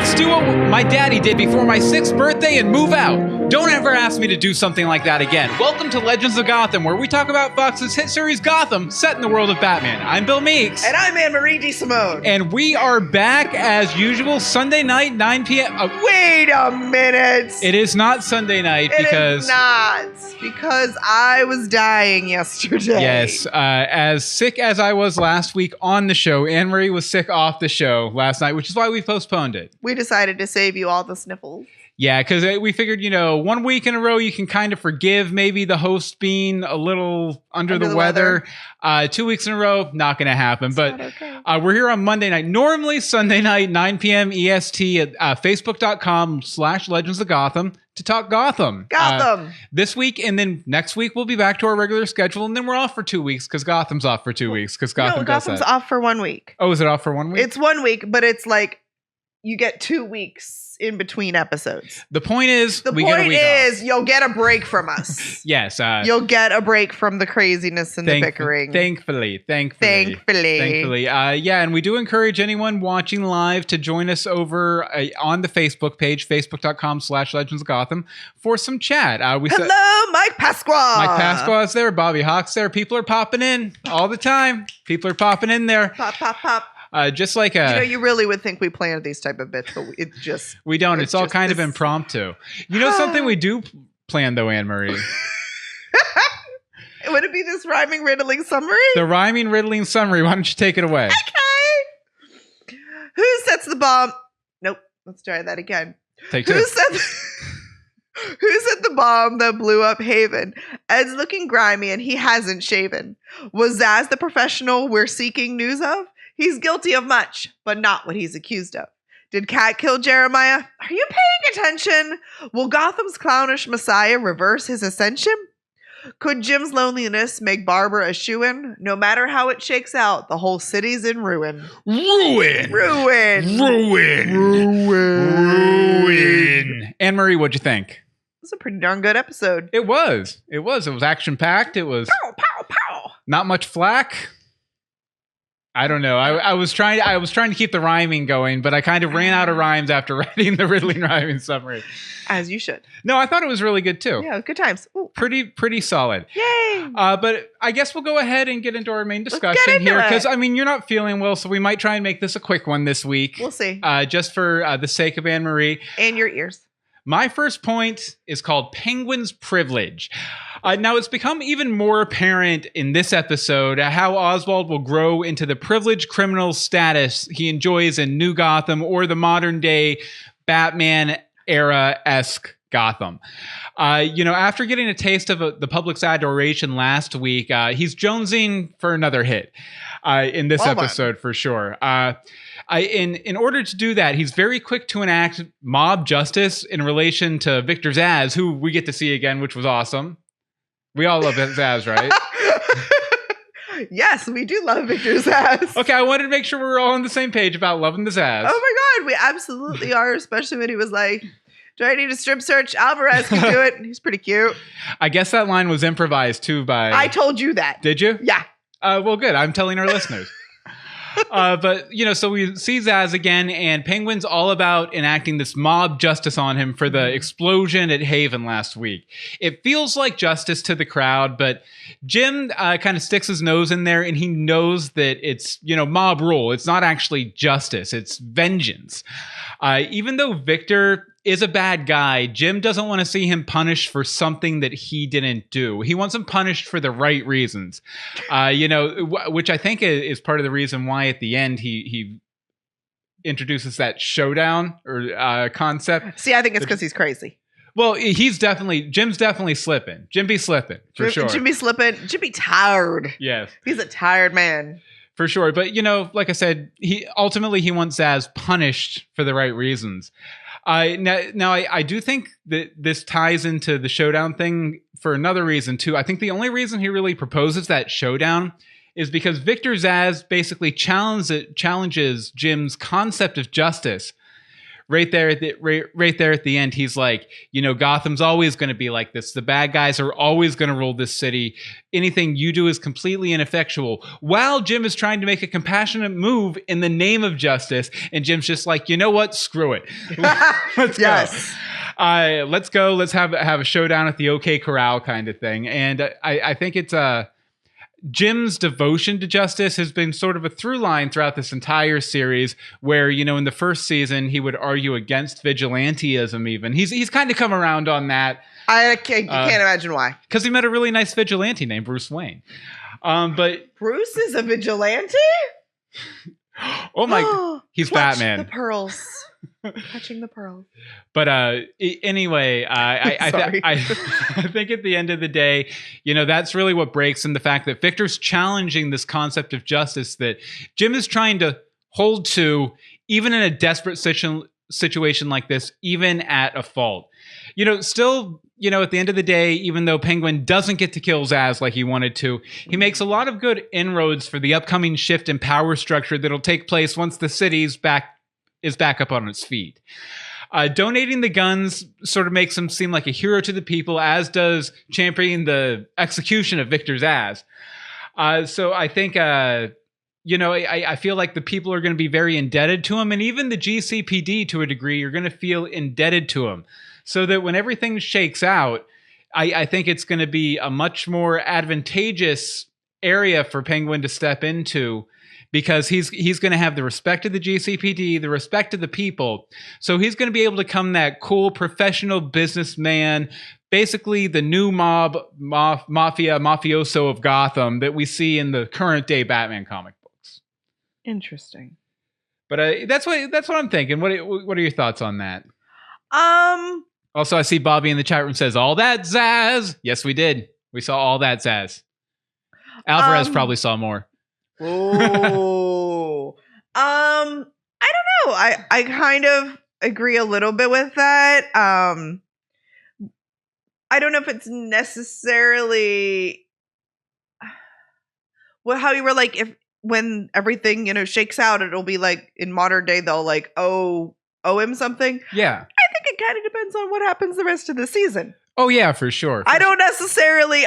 Let's do what my daddy did before my 6th birthday and move out. Don't ever ask me to do something like that again. Welcome to Legends of Gotham, where we talk about Fox's hit series Gotham, set in the world of Batman. I'm Bill Meeks. And I'm Anne-Marie DeSimone. And we are back as usual, Sunday night, 9 p.m. Wait a minute. It is not Sunday night It because... is not, because I was dying yesterday. Yes, as sick as I was last week on the show, Anne-Marie was sick off the show last night, which is why we postponed it. We decided to save you all the sniffles. Yeah, because we figured, 1 week in a row, you can kind of forgive maybe the host being a little under the weather. 2 weeks in a row, not going to happen. It's but not okay. We're here on Monday night. Normally Sunday night, 9 p.m. EST at facebook.com/Legends of Gotham to talk Gotham. Gotham. This week, and then next week, we'll be back to our regular schedule. And then we're off for 2 weeks because Gotham's off for 2 weeks because Gotham does Gotham's that. off for 1 week. Oh, is it off for 1 week? It's 1 week, but it's like you get 2 weeks in between episodes. The point is, The we get a point week is, off. you'll get a break from us. Yes. You'll get a break from the craziness and the bickering. Thankfully. Yeah, and we do encourage anyone watching live to join us over on the Facebook page, facebook.com/Legends of Gotham, for some chat. Hello, Mike Pasqua. Mike Pasqua's there, Bobby Hawk's there. People are popping in all the time. People are popping in there. Pop, pop, pop. Just like you really would think we planned these type of bits, but we don't. It's all kind of impromptu. Something we do plan though, Anne-Marie. Would it be this rhyming riddling summary? The rhyming riddling summary. Why don't you take it away? Okay. Who sets the bomb? Nope. Let's try that again. Take two. Who set the bomb that blew up Haven? Ed's looking grimy and he hasn't shaven. Was Zsasz the professional we're seeking news of? He's guilty of much, but not what he's accused of. Did Cat kill Jeremiah? Are you paying attention? Will Gotham's clownish messiah reverse his ascension? Could Jim's loneliness make Barbara a shoo-in? No matter how it shakes out, the whole city's in ruin. Ruin! Anne-Marie, what'd you think? It was a pretty darn good episode. It was action-packed. It was Pow, pow, pow. not much flack. I don't know. I was trying to keep the rhyming going, but I kind of ran out of rhymes after writing the riddling rhyming summary. As you should. No, I thought it was really good too. Yeah, good times. Ooh. Pretty solid. Yay! But I guess we'll go ahead and get into our main discussion here because you're not feeling well, so we might try and make this a quick one this week. We'll see. Just for the sake of Anne-Marie and your ears. My first point is called Penguin's Privilege. Now, it's become even more apparent in this episode how Oswald will grow into the privileged criminal status he enjoys in New Gotham or the modern-day Batman era-esque Gotham. After getting a taste of the public's adoration last week, he's jonesing for another hit in this episode for sure. In order to do that, he's very quick to enact mob justice in relation to Victor Zsasz, who we get to see again, which was awesome. We all love Zsasz, right? Yes, we do love Victor Zsasz. Okay, I wanted to make sure we were all on the same page about loving the Zsasz. Oh my God, we absolutely are, especially when he was like, do I need a strip search? Alvarez can do it. He's pretty cute. I guess that line was improvised too by... I told you that. Did you? Yeah. Well, good. I'm telling our listeners. But, so we see Zsasz again, and Penguin's all about enacting this mob justice on him for the explosion at Haven last week. It feels like justice to the crowd, but Jim kind of sticks his nose in there, and he knows that it's, mob rule. It's not actually justice. It's vengeance. Even though Victor is a bad guy, Jim doesn't want to see him punished for something that he didn't do. He wants him punished for the right reasons, which I think is part of the reason why at the end he introduces that showdown or concept. See, I think it's because he's crazy. Well, Jim's definitely slipping. Jim be slipping, for sure. Jim be slipping. Jim be tired. Yes. He's a tired man. For sure. But, like I said, he wants Zsasz punished for the right reasons. Now, I do think that this ties into the showdown thing for another reason, too. I think the only reason he really proposes that showdown is because Victor Zsasz basically challenges Jim's concept of justice, right there at the end, he's like, Gotham's always going to be like this. The bad guys are always going to rule this city. Anything you do is completely ineffectual. While Jim is trying to make a compassionate move in the name of justice, and Jim's just like, you know what? Screw it. Let's go. Let's go. Let's have a showdown at the OK Corral kind of thing. And I think it's Jim's devotion to justice has been sort of a through line throughout this entire series where, in the first season, he would argue against vigilantism even. He's kind of come around on that. You can't imagine why. Because he met a really nice vigilante named Bruce Wayne. But Bruce is a vigilante? Oh my, he's Batman. The pearls. Touching the pearls. But anyway, I think at the end of the day, that's really what breaks, and the fact that Victor's challenging this concept of justice that Jim is trying to hold to, even in a desperate situation like this, even at a fault. Still, at the end of the day, even though Penguin doesn't get to kill Zsasz like he wanted to, he makes a lot of good inroads for the upcoming shift in power structure that'll take place once the city's back up on its feet. Donating the guns sort of makes him seem like a hero to the people, as does championing the execution of Victor Zsasz. So I think, I feel like the people are going to be very indebted to him, and even the GCPD to a degree are going to feel indebted to him. So that when everything shakes out, I think it's going to be a much more advantageous area for Penguin to step into, because he's going to have the respect of the GCPD, the respect of the people. So he's going to be able to come that cool professional businessman, basically the new mafioso of Gotham that we see in the current day Batman comic books. Interesting. But that's what I'm thinking. What are your thoughts on that? Also, I see Bobby in the chat room says, all that Zsasz. Yes, we did. We saw all that Zsasz. Alvarez probably saw more. Oh, I don't know. I kind of agree a little bit with that. I don't know if it's necessarily how you were like, when everything, shakes out, it'll be like in modern day, they'll like, owe him something. Yeah. I think it kind of depends on what happens the rest of the season. Oh yeah, for sure. I don't necessarily,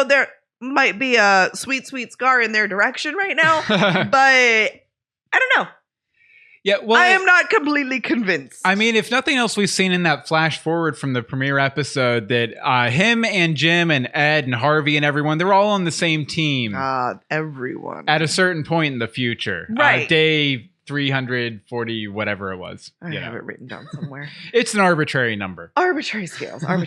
there might be a sweet scar in their direction right now, but I don't know. Yeah, well, I am not completely convinced. If nothing else, we've seen in that flash forward from the premiere episode that him and Jim and Ed and Harvey and everyone, they're all on the same team. Everyone. At a certain point in the future. Right. Day 340, whatever it was. I have it written down somewhere. It's an arbitrary number. Arbitrary scales. Right.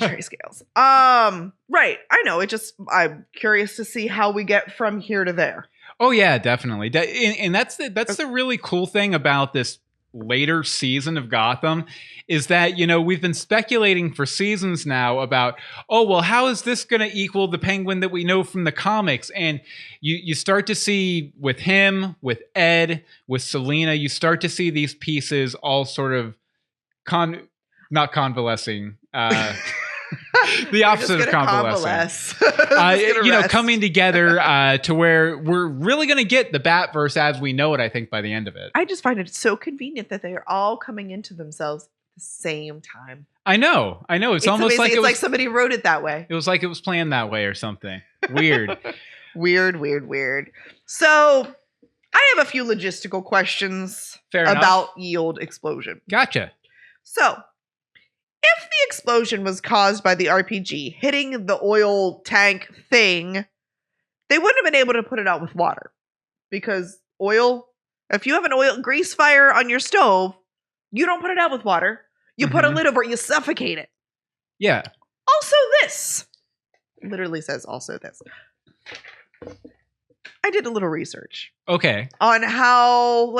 I know. I'm curious to see how we get from here to there. Oh yeah, definitely. And that's the really cool thing about this later season of Gotham is that, we've been speculating for seasons now about, how is this going to equal the Penguin that we know from the comics? And you start to see with him, with Ed, with Selina, you start to see these pieces all sort of not convalescing. The opposite of convalescence. Coming together to where we're really going to get the Batverse as we know it, I think, by the end of it. I just find it so convenient that they are all coming into themselves at the same time. I know. It's almost amazing. like it's like somebody wrote it that way. It was like it was planned that way or something. Weird. Weird. So I have a few logistical questions about yield explosion. Gotcha. So, if the explosion was caused by the RPG hitting the oil tank thing, they wouldn't have been able to put it out with water. Because oil, if you have an oil grease fire on your stove, you don't put it out with water. You put a lid over it, you suffocate it. Yeah. Also this. It literally says also this. I did a little research. Okay. On how,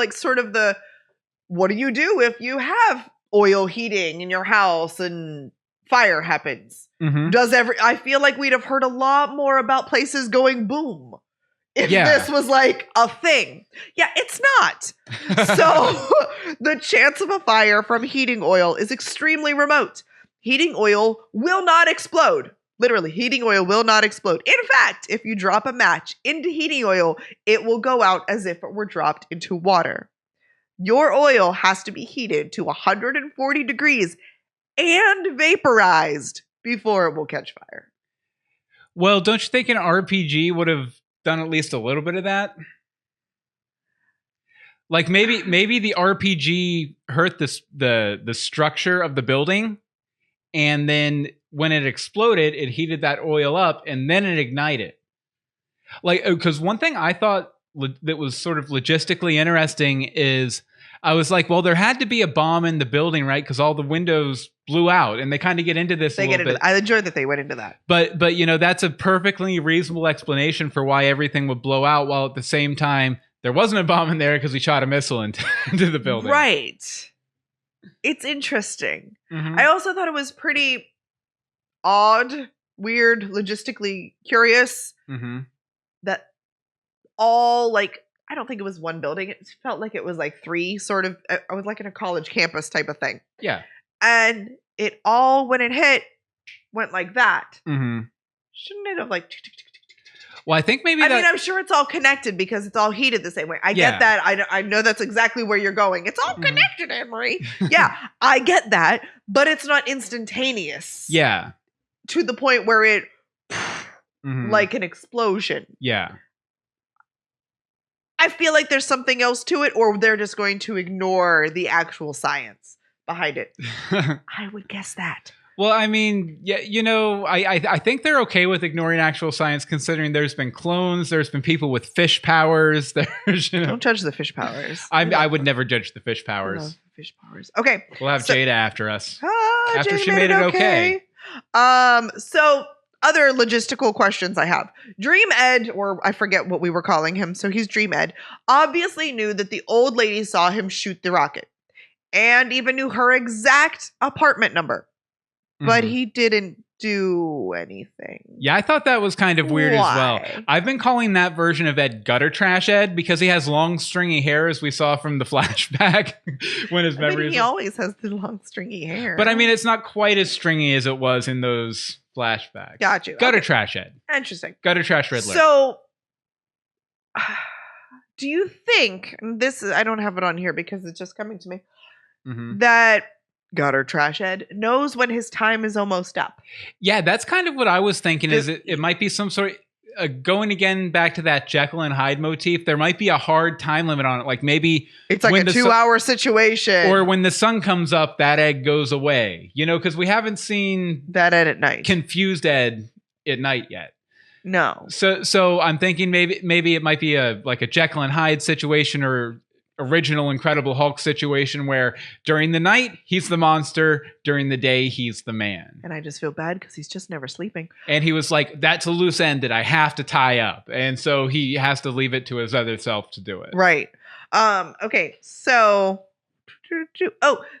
what do you do if you have oil heating in your house and fire happens? I feel like we'd have heard a lot more about places going boom if this was like a thing. Yeah, it's not. So the chance of a fire from heating oil is extremely remote. Heating oil will not explode. Literally, heating oil will not explode. In fact, if you drop a match into heating oil, it will go out as if it were dropped into water. Your oil has to be heated to 140 degrees and vaporized before it will catch fire. Well, don't you think an RPG would have done at least a little bit of that? Like maybe the RPG hurt the structure of the building, and then when it exploded, it heated that oil up, and then it ignited. Like, because one thing I thought that was sort of logistically interesting is I was like, well, there had to be a bomb in the building, right? Because all the windows blew out, and they kind of get into this a little bit. I enjoyed that they went into that. But that's a perfectly reasonable explanation for why everything would blow out, while at the same time there wasn't a bomb in there because we shot a missile into the building. Right. It's interesting. Mm-hmm. I also thought it was pretty odd, weird, logistically curious that all, like, I don't think it was one building. It felt like it was like three, sort of. I was like in a college campus type of thing. Yeah. And it all, when it hit, went like that. Mm-hmm. Shouldn't it have like... Well, I think maybe I mean, I'm sure it's all connected because it's all heated the same way. I get that. I know that's exactly where you're going. It's all connected, Anne-Marie. Yeah, I get that. But it's not instantaneous. Yeah. To the point where it... like an explosion. Yeah. I feel like there's something else to it, or they're just going to ignore the actual science behind it. I would guess that. Well, I mean, yeah, you know, I think they're okay with ignoring actual science, considering there's been clones, there's been people with fish powers. There's, you know, don't judge the fish powers. I would never judge the fish powers. I love fish powers. Okay, we'll have Jada after us. After she made it okay. So other logistical questions I have. Dream Ed, or I forget what we were calling him, so he's Dream Ed, obviously knew that the old lady saw him shoot the rocket, and even knew her exact apartment number. But he didn't do anything. Yeah, I thought that was kind of weird as well. I've been calling that version of Ed Gutter Trash Ed because he has long stringy hair, as we saw from the flashback when his memories. He always has the long stringy hair. But I mean, it's not quite as stringy as it was in those flashbacks. Got you. Gutter Trash Ed. Interesting. Gutter Trash Riddler. So, do you think, and this is, I don't have it on here because it's just coming to me, that Gutter Trash Ed knows when his time is almost up? Yeah, that's kind of what I was thinking. Is it might be some sort of going again back to that Jekyll and Hyde motif. There might be a hard time limit on it. Like maybe it's like a 2-hour situation, or when the sun comes up, that egg goes away. You know, because we haven't seen that Ed at night, confused Ed at night yet. No. So I'm thinking maybe it might be a Jekyll and Hyde situation, or original Incredible Hulk situation, where during the night he's the monster, during the day he's the man. And I just feel bad because he's just never sleeping. And he was like, that's a loose end that I have to tie up, and so he has to leave it to his other self to do it. Right. Okay, so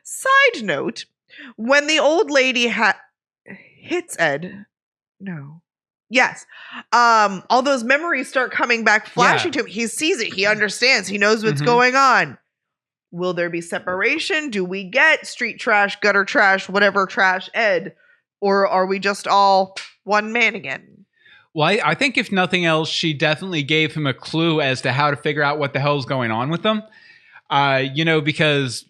side note, when the old lady hits Ed, all those memories start coming back, flashing to him. He sees it. He understands. He knows what's going on. Will there be separation? Do we get street trash, gutter trash, whatever trash Ed? Or are we just all one man again? Well, I think if nothing else, she definitely gave him a clue as to how to figure out what the hell's going on with them. Because,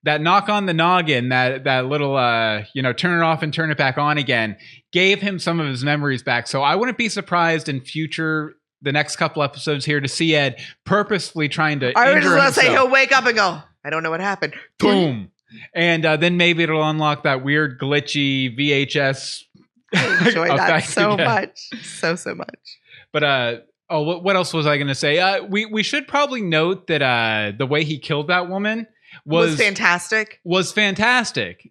that knock on the noggin, that little, turn it off and turn it back on again, gave him some of his memories back. So I wouldn't be surprised in the next couple episodes here, to see Ed purposefully trying to I was just going to say, he'll wake up and go, I don't know what happened. Boom. And then maybe it'll unlock that weird glitchy VHS. I enjoy that so much. So much. But, what else was I going to say? We should probably note that the way he killed that woman was fantastic.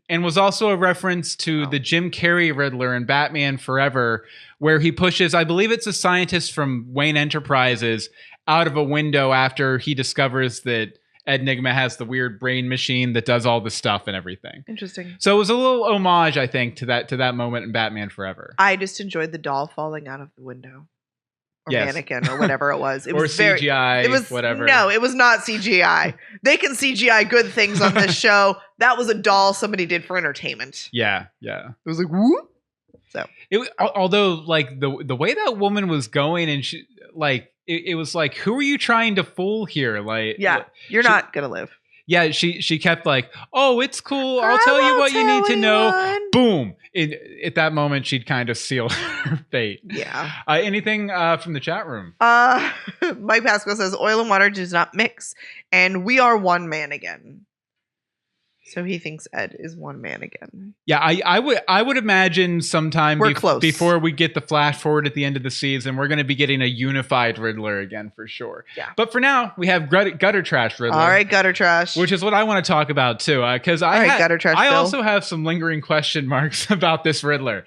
And was also a reference to the Jim Carrey Riddler in Batman Forever, where he pushes, I believe it's a scientist from Wayne Enterprises, out of a window after he discovers that Enigma has the weird brain machine that does all the stuff and everything. Interesting. So it was a little homage, I think, to that moment in Batman Forever. I just enjoyed the doll falling out of the window. Or mannequin, or whatever it was. It was CGI, it was whatever. No, it was not CGI. They can CGI good things on this show. That was a doll somebody did for entertainment. Yeah. It was like, whoop. So although like the way that woman was going, and she, like, it was like, who are you trying to fool here? Like, Yeah, you're not gonna live. Yeah, she kept like, oh, it's cool. I'll tell you what you need to know. Boom. At that moment, she'd kind of sealed her fate. Yeah. Anything from the chat room? Mike Pascal says, oil and water does not mix, and we are one man again. So he thinks Ed is one man again. Yeah, I would imagine sometime before we get the flash forward at the end of the season, we're going to be getting a unified Riddler again for sure. Yeah. But for now, we have gutter trash Riddler. All right, gutter trash. Which is what I want to talk about too, because gutter trash. I also have some lingering question marks about this Riddler.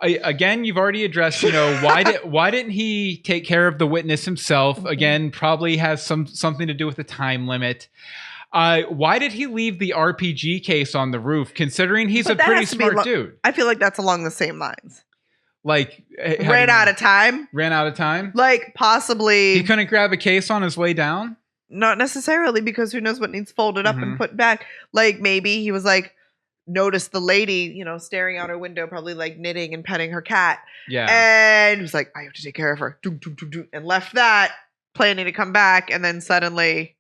Again, you've already addressed, why didn't he take care of the witness himself? Again, probably has something to do with the time limit. Why did he leave the RPG case on the roof, considering he's a pretty smart dude? I feel like that's along the same lines. Like, ran out of time? Ran out of time? Like, possibly... He couldn't grab a case on his way down? Not necessarily, because who knows what needs folded up and put back. Like, maybe he was like, noticed the lady, staring out her window, probably like knitting and petting her cat. Yeah. And he was like, I have to take care of her. And left that, planning to come back, and then suddenly,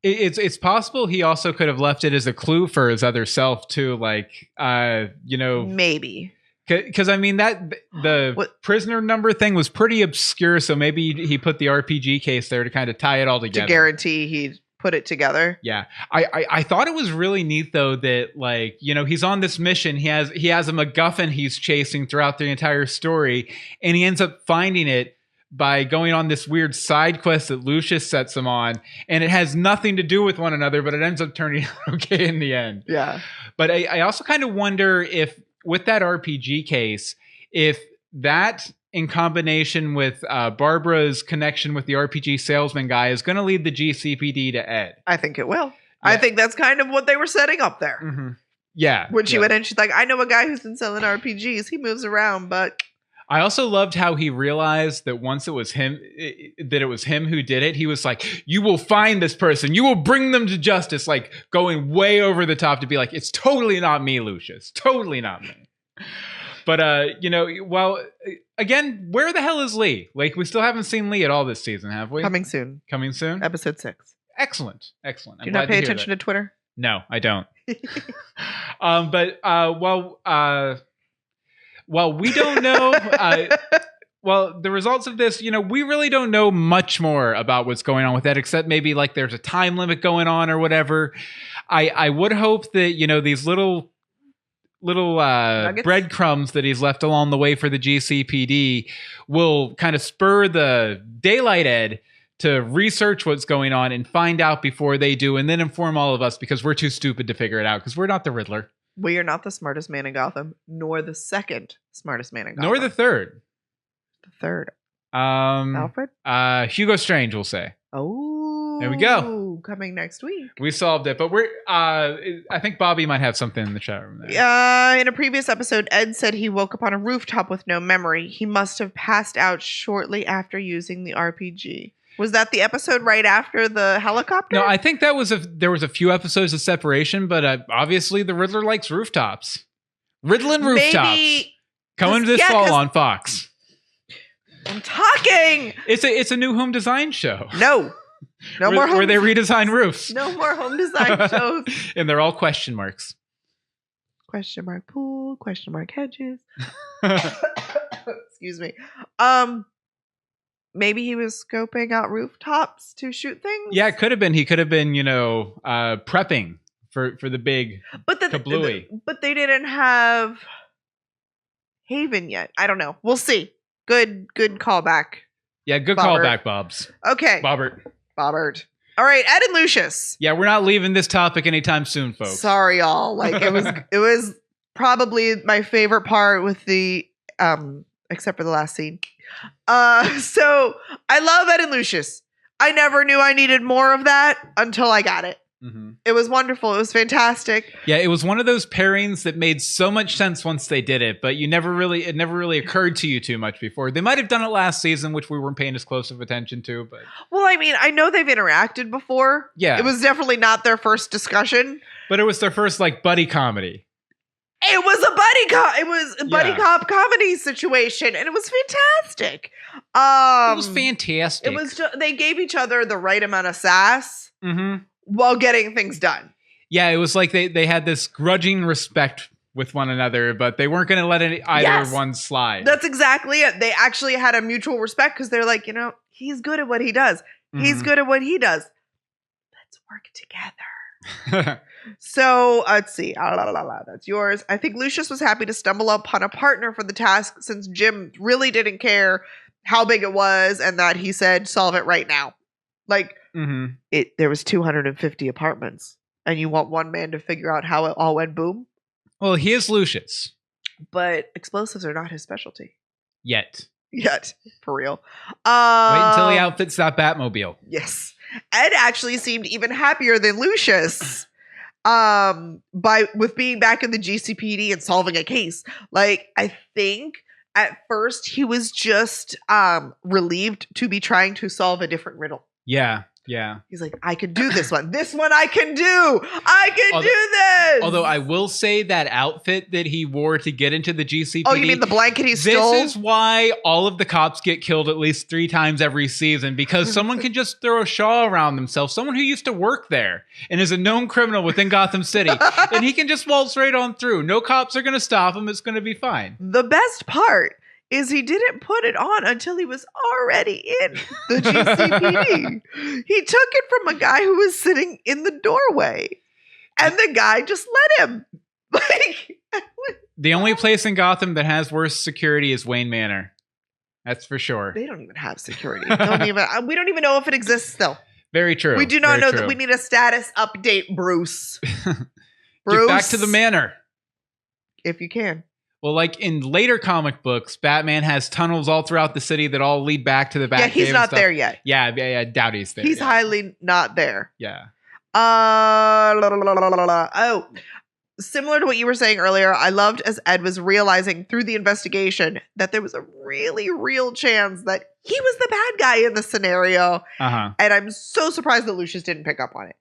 It's possible he also could have left it as a clue for his other self too, like maybe, because I mean that the prisoner number thing was pretty obscure, so maybe he put the RPG case there to kind of tie it all together to guarantee he'd put it together. Yeah, I thought it was really neat though that he's on this mission, he has a MacGuffin he's chasing throughout the entire story, and he ends up finding it by going on this weird side quest that Lucius sets him on, and it has nothing to do with one another, but it ends up turning out okay in the end. Yeah. But I also kind of wonder if, with that RPG case, if that in combination with Barbara's connection with the RPG salesman guy is going to lead the GCPD to Ed. I think it will. Yeah. I think that's kind of what they were setting up there. Mm-hmm. Yeah. When she went in, she's like, I know a guy who's been selling RPGs. He moves around, but... I also loved how he realized that once it was him who did it, he was like, you will find this person. You will bring them to justice. Like, going way over the top to be like, it's totally not me, Lucius. Totally not me. But, again, where the hell is Lee? Like, we still haven't seen Lee at all this season, have we? Coming soon. Coming soon? Episode 6. Excellent. Do you not pay attention to Twitter? No, I don't. Well, we don't know. The results of this, we really don't know much more about what's going on with that, except maybe like there's a time limit going on or whatever. I would hope that, these little breadcrumbs that he's left along the way for the GCPD will kind of spur the Daylight Ed to research what's going on and find out before they do, and then inform all of us, because we're too stupid to figure it out, because we're not the Riddler. We are not the smartest man in Gotham, nor the second smartest man in Gotham. Nor the third. The third. Alfred? Hugo Strange, we'll say. Oh. There we go. Coming next week. We solved it, but I think Bobby might have something in the chat room there. In a previous episode, Ed said he woke up on a rooftop with no memory. He must have passed out shortly after using the RPG. Was that the episode right after the helicopter? No, I think there was a few episodes of separation, but obviously the Riddler likes rooftops. Riddling rooftops. Coming this fall on Fox. I'm talking. It's a new home design show. No more home. Where they redesign roofs. No more home design shows. And they're all question marks. Question mark pool. Question mark hedges. Excuse me. Maybe he was scoping out rooftops to shoot things. Yeah, it could have been. He could have been, prepping for the big kablooey. But they didn't have Haven yet. I don't know. We'll see. Good callback. Yeah, good Bobbert. callback, Bobs. Okay. Bobbert. All right, Ed and Lucius. Yeah, we're not leaving this topic anytime soon, folks. Sorry, y'all. Like it was probably my favorite part with the except for the last scene. So I love Ed and Lucius. I never knew I needed more of that until I got it. Mm-hmm. It was wonderful. It was fantastic. Yeah, it was one of those pairings that made so much sense once they did it, but it never really occurred to you too much before. They might have done it last season, which we weren't paying as close of attention to, but well, I mean, I know they've interacted before. Yeah. It was definitely not their first discussion. But it was their first buddy comedy. It was a buddy cop. It was a buddy cop comedy situation, and it was fantastic. It was fantastic. It was. They gave each other the right amount of sass while getting things done. Yeah, it was like they had this grudging respect with one another, but they weren't going to let either one slide. That's exactly it. They actually had a mutual respect because they're like, he's good at what he does. He's good at what he does. Let's work together. So let's see. That's yours. I think Lucius was happy to stumble upon a partner for the task since Jim really didn't care how big it was and that he said, solve it right now. Like there was 250 apartments and you want one man to figure out how it all went boom. Well, he is Lucius. But explosives are not his specialty. Yet. For real. Wait until he outfits that Batmobile. Yes. Ed actually seemed even happier than Lucius with being back in the GCPD and solving a case. Like, I think at first he was just relieved to be trying to solve a different riddle. Yeah. He's like, I can do this one. This one I can do. I can do this. Although I will say that outfit that he wore to get into the GCPD. Oh, you mean the blanket he stole? This is why all of the cops get killed at least 3 times every season, because someone can just throw a shawl around themselves. Someone who used to work there and is a known criminal within Gotham City. And he can just waltz right on through. No cops are going to stop him. It's going to be fine. The best part is he didn't put it on until he was already in the GCPD. He took it from a guy who was sitting in the doorway. And the guy just let him. The only place in Gotham that has worse security is Wayne Manor. That's for sure. They don't even have security. We don't even know if it exists still. Very true. We do not know that we need a status update, Bruce. Get back to the manor. If you can. Well, like in later comic books, Batman has tunnels all throughout the city that all lead back to the Batcave. Yeah, he's not there yet. Yeah, I doubt he's there. He's highly not there. Yeah. Oh, similar to what you were saying earlier, I loved as Ed was realizing through the investigation that there was a really real chance that he was the bad guy in the scenario. And I'm so surprised that Lucius didn't pick up on it.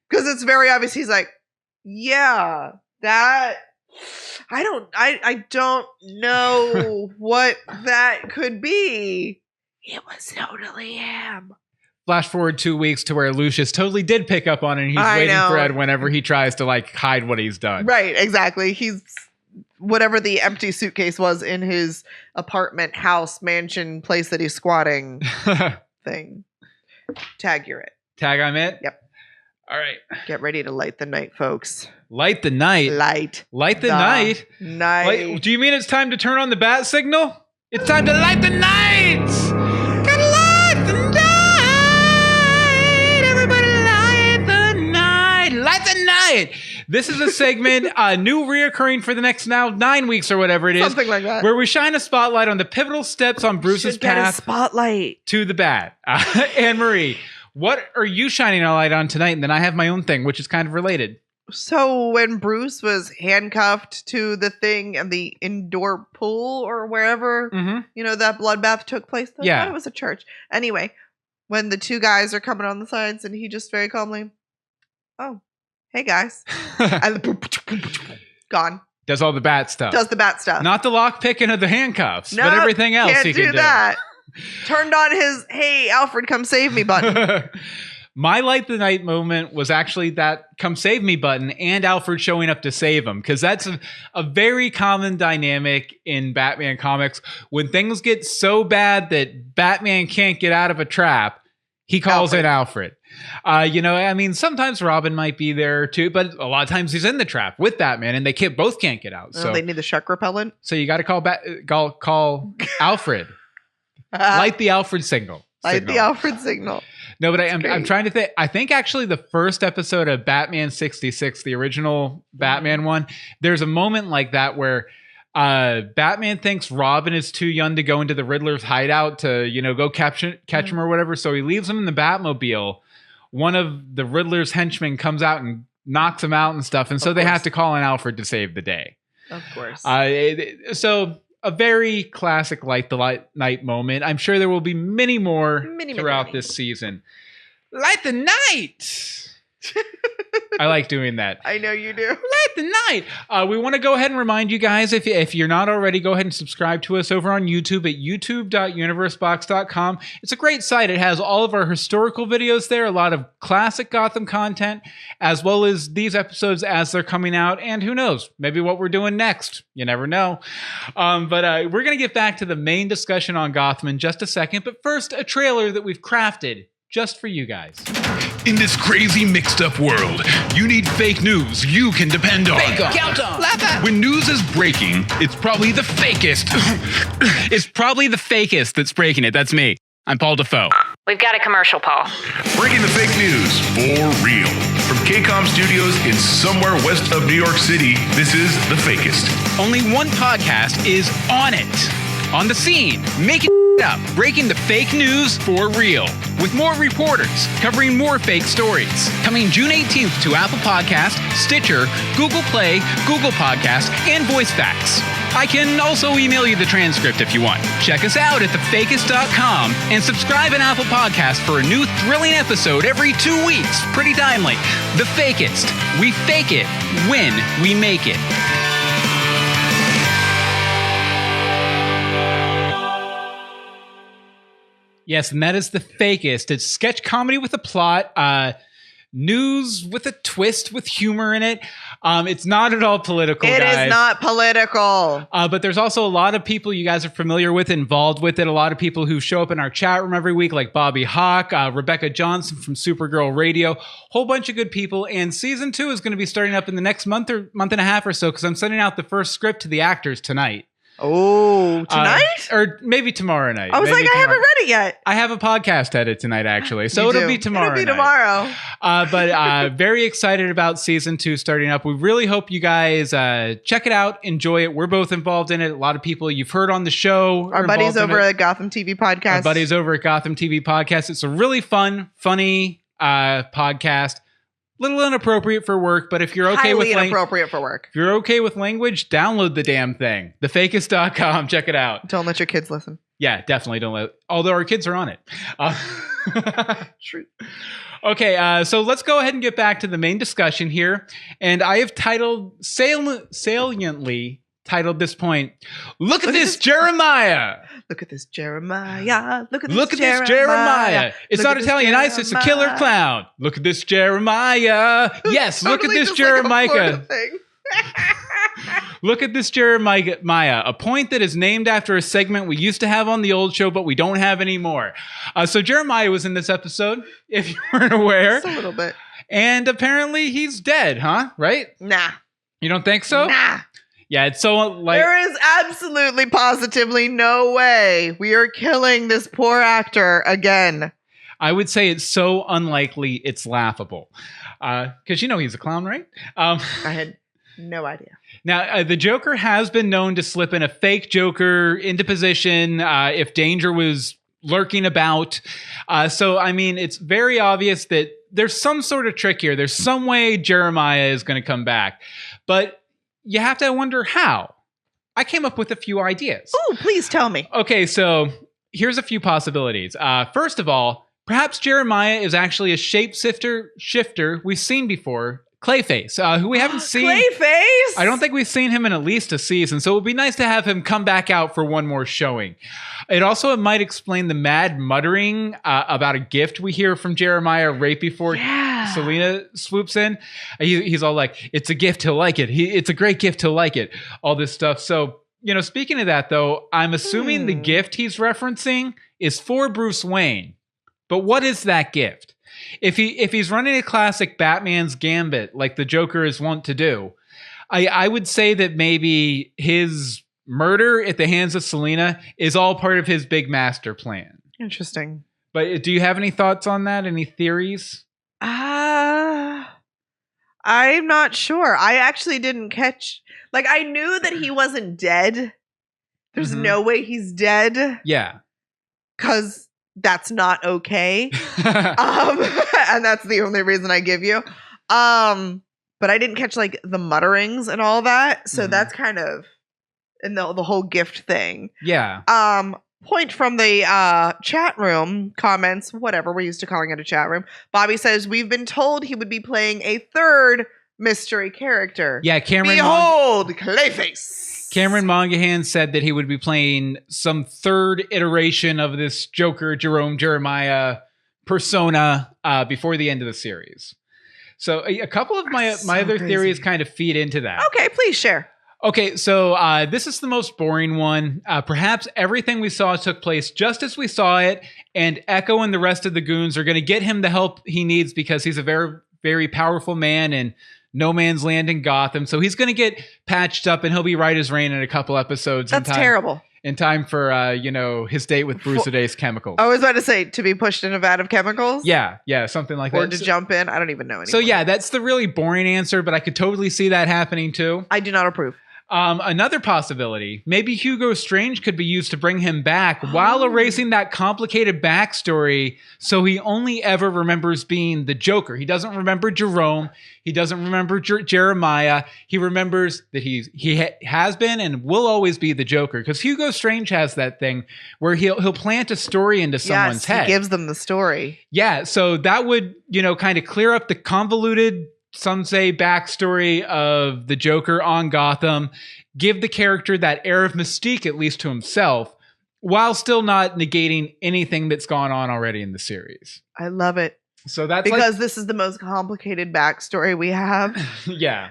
Because it's very obvious. He's like, yeah, that... I don't know what that could be. It was totally him. Flash forward 2 weeks to where Lucius totally did pick up on it, and he's waiting for Ed whenever he tries to like hide what he's done. Right, exactly. He's whatever the empty suitcase was in his apartment, house, mansion, place that he's squatting thing. Tag, you're it. Tag, I'm it? Yep. All right. Get ready to light the night, folks. Light the night? Light the night? Night. Do you mean it's time to turn on the bat signal? It's time to light the night! Gotta light the night! Everybody light the night! Light the night! This is a segment, new reoccurring for the next now 9 weeks or whatever it is. Something like that. Where we shine a spotlight on the pivotal steps on Bruce's path spotlight to the bat. Anne-Marie, what are you shining a light on tonight? And then I have my own thing, which is kind of related. So when Bruce was handcuffed to the thing and the indoor pool or wherever, that bloodbath took place, I thought it was a church. Anyway, when the 2 guys are coming on the sides and he just very calmly, oh, hey guys. And gone. Does all the bat stuff. Not the lock picking of the handcuffs, but everything else he can do. That. Turned on his, hey, Alfred, come save me button. My light the night moment was actually that come save me button and Alfred showing up to save him. Because that's a very common dynamic in Batman comics. When things get so bad that Batman can't get out of a trap, he calls in Alfred. Sometimes Robin might be there too, but a lot of times he's in the trap with Batman and they both can't get out. So they need the shark repellent. So you got to call Alfred. Light the Alfred signal. Light the Alfred signal. No, but I'm trying to think. I think actually the first episode of Batman 66, the original Batman one, there's a moment like that where Batman thinks Robin is too young to go into the Riddler's hideout to, go catch him or whatever. So he leaves him in the Batmobile. One of the Riddler's henchmen comes out and knocks him out and stuff. And so they have to call in Alfred to save the day. Of course. So a very classic light the night moment. I'm sure there will be many more throughout this season. Light the night! I like doing that. I know you do. Let the night. We want to go ahead and remind you guys, if you're not already, go ahead and subscribe to us over on YouTube at youtube.universebox.com. It's a great site. It has all of our historical videos there, a lot of classic Gotham content, as well as these episodes as they're coming out. And who knows, maybe what we're doing next. You never know. But we're going to get back to the main discussion on Gotham in just a second. But first, a trailer that we've crafted just for you guys. In this crazy mixed up world, you need fake news you can depend on. Count on. When news is breaking, it's probably the fakest. It's probably the fakest that's breaking it. That's me. I'm Paul Defoe. We've got a commercial, Paul. Breaking the fake news for real. From KCOM Studios in somewhere west of New York City, this is The Fakest. Only one podcast is on it. On the scene. Making up. Breaking the fake news for real. With more reporters covering more fake stories. Coming June 18th to Apple Podcast, Stitcher, Google Play, Google Podcast, and VoiceFacts. I can also email you the transcript if you want. Check us out at thefakest.com and subscribe in Apple Podcast for a new thrilling episode every 2 weeks. Pretty timely. The Fakest. We fake it when we make it. Yes, and that is The Fakest. It's sketch comedy with a plot, news with a twist with humor in it. It's not at all political, It guys. is not political. But there's also a lot of people you guys are familiar with, involved with it. A lot of people who show up in our chat room every week, like Bobby Hawk, Rebecca Johnson from Supergirl Radio, whole bunch of good people. And season 2 is going to be starting up in the next month and a half or so, because I'm sending out the first script to the actors tonight. Oh, tonight? Or maybe tomorrow night. I was Maybe like, I tomorrow. haven't read it yet. I have a podcast edit tonight, actually. So You it'll do. be tomorrow. It'll be night. tomorrow. But very excited about season 2 starting up. We really hope you guys check it out, enjoy it. We're both involved in it. A lot of people you've heard on the show. Our buddies over at Gotham TV Podcast. Our buddies over at Gotham TV Podcast. It's a really fun, funny podcast. Little inappropriate for work, but if you're okay Highly with inappropriate for work. if you're okay with language, download the damn thing. Thefakest.com. Check it out. Don't let your kids listen. Yeah, definitely don't let. Although our kids are on it. True. Okay, so let's go ahead and get back to the main discussion here. And I have titled, saliently titled this point, Look at this Jeremiah. Look at this Jeremiah. Look at Look this at this Jeremiah. It's Look not at this Italian ice, it's a killer Jeremiah. clown. Look at this Jeremiah. Yes, look at Totally this just like a Florida Jeremiah. thing. Look at this Jeremiah, a point that is named after a segment we used to have on the old show, but we don't have anymore. So Jeremiah was in this episode, if you weren't aware. Just a little bit. And apparently he's dead, huh? Right? Nah. You don't think so? Nah. Yeah, it's so like... There is absolutely, positively no way we are killing this poor actor again. I would say it's so unlikely it's laughable. Because you know he's a clown, right? I had no idea. Now, the Joker has been known to slip in a fake Joker into position if danger was lurking about. So, I mean, it's very obvious that there's some sort of trick here. There's some way Jeremiah is going to come back. But you have to wonder how. I came up with a few ideas. Oh, please tell me. Okay, so here's a few possibilities. First of all, perhaps Jeremiah is actually a shifter we've seen before, Clayface, who we haven't seen. Clayface? I don't think we've seen him in at least a season, so it would be nice to have him come back out for one more showing. It might explain the mad muttering about a gift we hear from Jeremiah right before Selena swoops in. He's all like, it's a gift, he'll like it. It's a great gift, he'll like it. All this stuff. So, speaking of that, though, I'm assuming the gift he's referencing is for Bruce Wayne. But what is that gift? If he's running a classic Batman's Gambit like the Joker is wont to do, I would say that maybe his murder at the hands of Selena is all part of his big master plan. Interesting. But do you have any thoughts on that? Any theories? I'm not sure. I actually didn't catch. Like, I knew that he wasn't dead. There's no way he's dead. Yeah. Because that's not okay. And that's the only reason I give you. But I didn't catch like the mutterings and all that. So that's kind of, and the whole gift thing. Yeah. point from the chat room comments, whatever, we're used to calling it a chat room. Bobby says, we've been told he would be playing a third mystery character. Yeah, Behold, Clayface. Cameron Monaghan said that he would be playing some third iteration of this Joker, Jerome Jeremiah persona before the end of the series. So a couple of my other theories kind of feed into that. Okay, please share. Okay, so this is the most boring one. Perhaps everything we saw took place just as we saw it, and Echo and the rest of the goons are going to get him the help he needs because he's a very, very powerful man in no man's land in Gotham. So he's going to get patched up, and he'll be right as rain in a couple episodes. That's terrible. In time for, his date with Bruce O'Day's chemicals. I was about to say, to be pushed in a vat of chemicals? Yeah, something like that. Or to jump in? I don't even know anymore. So yeah, that's the really boring answer, but I could totally see that happening too. I do not approve. Another possibility, maybe Hugo Strange could be used to bring him back while erasing that complicated backstory so he only ever remembers being the Joker. He doesn't remember Jerome. He doesn't remember Jeremiah. He remembers that he has been and will always be the Joker because Hugo Strange has that thing where he'll plant a story into someone's head. He gives them the story. Yeah, so that would, kind of clear up the convoluted, some say, backstory of the Joker on Gotham, give the character that air of mystique, at least to himself, while still not negating anything that's gone on already in the series. I love it. So that's because this is the most complicated backstory we have. Yeah.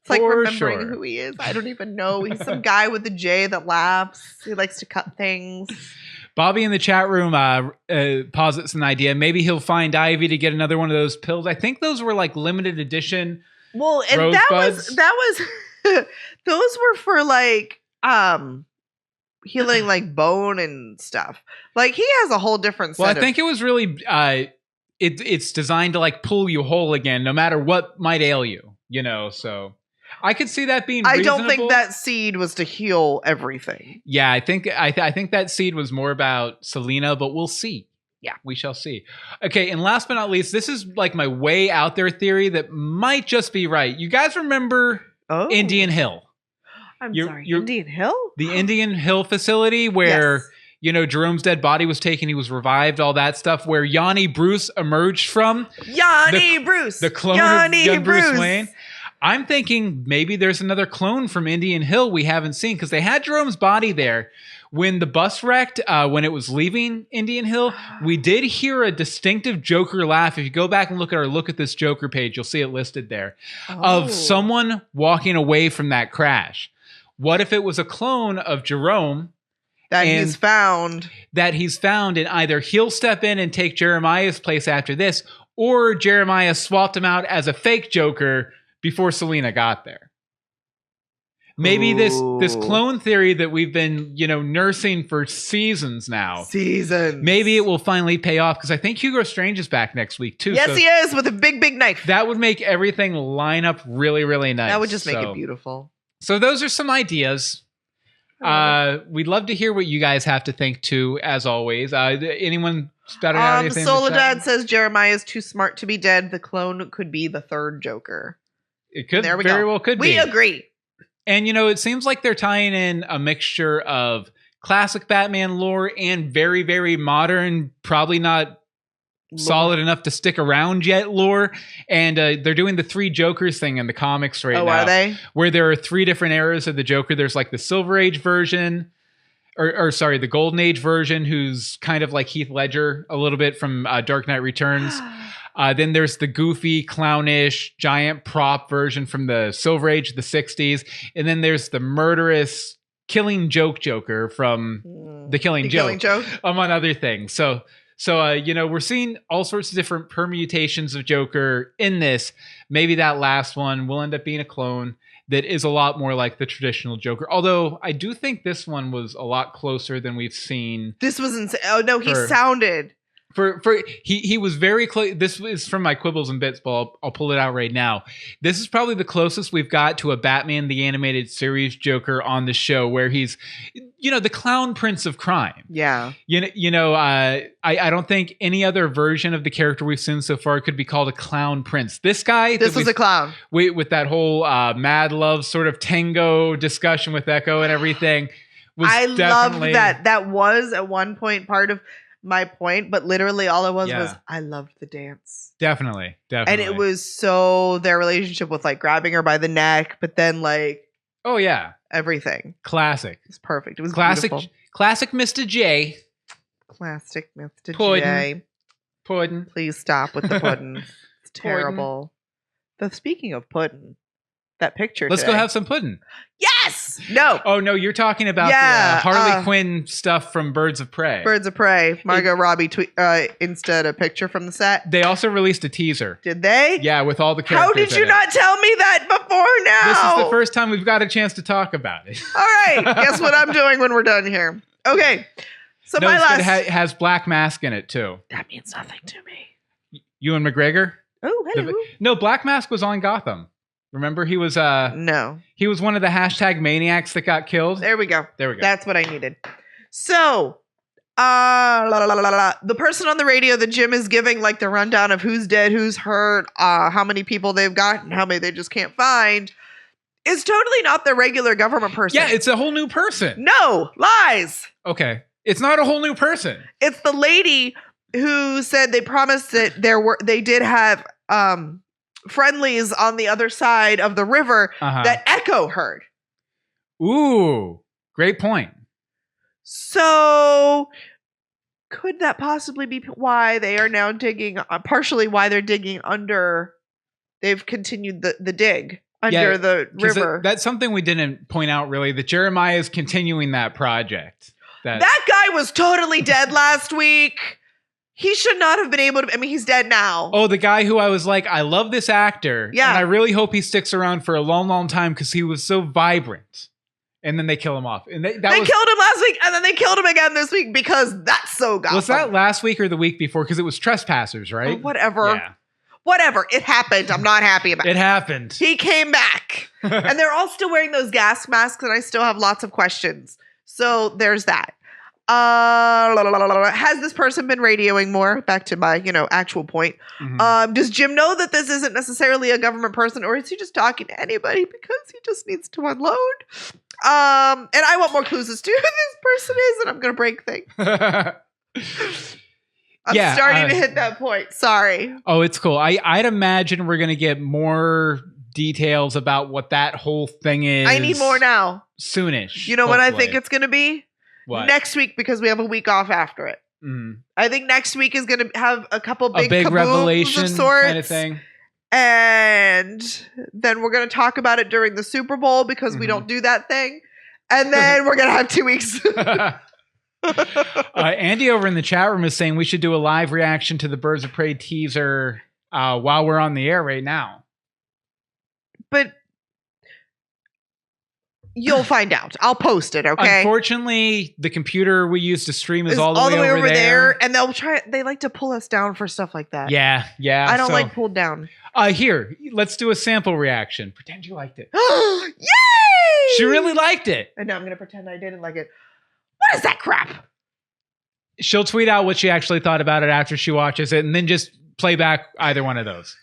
It's like remembering who he is. I don't even know. He's some guy with a J that laughs. He likes to cut things. Bobby in the chat room posits an idea. Maybe he'll find Ivy to get another one of those pills. I think those were like limited edition. Well, and that was those were for like healing like bone and stuff. Like he has a whole different set. Well, I think it was really it's designed to like pull you whole again, no matter what might ail you. So I could see that being reasonable. I don't think that seed was to heal everything. Yeah, I think that seed was more about Selena, but we'll see. Yeah, we shall see. Okay, and last but not least, this is like my way out there theory that might just be right. You guys remember Indian Hill? I'm sorry, Indian Hill? The Indian Hill facility where, Jerome's dead body was taken, he was revived, all that stuff, where Yanni Bruce emerged from. Yanni Bruce! The clone of young Bruce Wayne. I'm thinking maybe there's another clone from Indian Hill we haven't seen because they had Jerome's body there. When the bus wrecked, when it was leaving Indian Hill, we did hear a distinctive Joker laugh. If you go back and look at our Look at This Joker page, you'll see it listed there of someone walking away from that crash. What if it was a clone of Jerome? That he's found, and either he'll step in and take Jeremiah's place after this, or Jeremiah swapped him out as a fake Joker before Selena got there. Maybe this clone theory that we've been, nursing for seasons now. Maybe it will finally pay off because I think Hugo Strange is back next week too. Yes, he is, with a big, big knife. That would make everything line up really, really nice. That would just make it beautiful. So those are some ideas. We'd love to hear what you guys have to think too, as always. Anyone spouting out anything? Soledad says Jeremiah is too smart to be dead. The clone could be the third Joker. It could very well could be. We agree. And, it seems like they're tying in a mixture of classic Batman lore and very, very modern, probably not solid enough to stick around yet lore. And they're doing the three Jokers thing in the comics right now. Oh, are they? Where there are three different eras of the Joker. There's like the Silver Age version, the Golden Age version, who's kind of like Heath Ledger a little bit from Dark Knight Returns. Then there's the goofy, clownish, giant prop version from the Silver Age, the 60s. And then there's the murderous Killing Joke Joker from The Killing Joke, among other things. So we're seeing all sorts of different permutations of Joker in this. Maybe that last one will end up being a clone that is a lot more like the traditional Joker. Although I do think this one was a lot closer than we've seen. This was insane. Oh, no, he sounded... He was very close. This is from my quibbles and bits, but I'll pull it out right now. This is probably the closest we've got to a Batman the Animated Series Joker on the show, where he's, the clown prince of crime. Yeah. I don't think any other version of the character we've seen so far could be called a clown prince. This guy, this was a clown. With that whole mad love sort of tango discussion with Echo and everything. I loved that. That was at one point part of my point, but literally all it was I loved the dance. Definitely. And it was so their relationship with like grabbing her by the neck, but then like oh yeah, everything. Classic. It was perfect. It was classic. Beautiful. Classic Mr. J. Classic Mr. Puddin'. J. Puddin'. Please stop with the pudding. It's terrible. But speaking of pudding, that picture. Let's go have some pudding. Yes. No. Oh no, you're talking about the Harley Quinn stuff from Birds of Prey. Birds of Prey. Margot Robbie Insta a picture from the set. They also released a teaser. Did they? Yeah, with all the characters. How did you not tell me that before now? This is the first time we've got a chance to talk about it. All right. Guess what I'm doing when we're done here? Okay. So my last has Black Mask in it too. That means nothing to me. Ewan McGregor? Oh, hello. No, Black Mask was on Gotham. Remember, he was no. He was one of the hashtag maniacs that got killed. There we go. There we go. That's what I needed. So, the person on the radio that Jim is giving like the rundown of who's dead, who's hurt, how many people they've got, and how many they just can't find, is totally not the regular government person. Yeah, it's a whole new person. No, lies. Okay. It's not a whole new person. It's the lady who said they promised that they did have friendlies on the other side of the river that Echo heard. Ooh, great point. So could that possibly be why they are now digging, partially why they're digging under, they've continued the dig under the river. That's something we didn't point out really, that Jeremiah is continuing that project. That guy was totally dead last week. He should not have been able to. I mean, he's dead now. Oh, the guy who I was like, I love this actor. Yeah. And I really hope he sticks around for a long, long time because he was so vibrant. And then they kill him off. And they killed him last week, and then they killed him again this week because that's so Gotham. Was that last week or the week before? Because it was Trespassers, right? Oh, whatever. Yeah. Whatever. It happened. I'm not happy about it. It happened. He came back. And they're all still wearing those gas masks, and I still have lots of questions. So there's that. Has this person been radioing more? Back to my, actual point. Mm-hmm. Does Jim know that this isn't necessarily a government person, or is he just talking to anybody because he just needs to unload? And I want more clues as to who this person is, and I'm going to break things. I'm starting to hit that point. Sorry. Oh, it's cool. I'd imagine we're going to get more details about what that whole thing is. I need more now. Soonish. You know what I think it's going to be? What? Next week, because we have a week off after it. Mm. I think next week is going to have a couple big revelation of sorts, kind of thing. And then we're going to talk about it during the Super Bowl because we don't do that thing. And then we're going to have 2 weeks. Andy over in the chat room is saying we should do a live reaction to the Birds of Prey teaser while we're on the air right now. But you'll find out. I'll post it, okay? Unfortunately, the computer we use to stream is all the way over there. And they like to pull us down for stuff like that. Yeah. I don't like pulled down. Here, let's do a sample reaction. Pretend you liked it. Yay! She really liked it. And now I'm going to pretend I didn't like it. What is that crap? She'll tweet out what she actually thought about it after she watches it, and then just play back either one of those.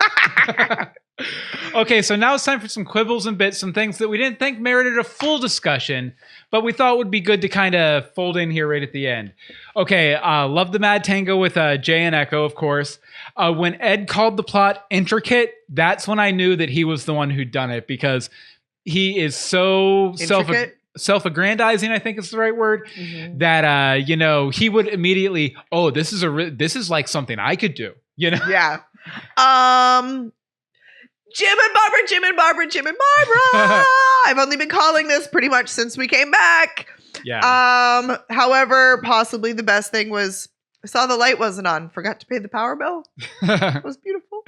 Okay, so now it's time for some quibbles and bits, some things that we didn't think merited a full discussion, but we thought would be good to kind of fold in here right at the end. Okay, love the Mad Tango with Jay and Echo, of course. When Ed called the plot intricate, that's when I knew that he was the one who'd done it, because he is so self-aggrandizing, I think is the right word, that he would immediately, this is like something I could do, Yeah. Jim and Barbara. I've only been calling this pretty much since we came back. Yeah. However, possibly the best thing was I saw the light wasn't on. Forgot to pay the power bill. It was beautiful.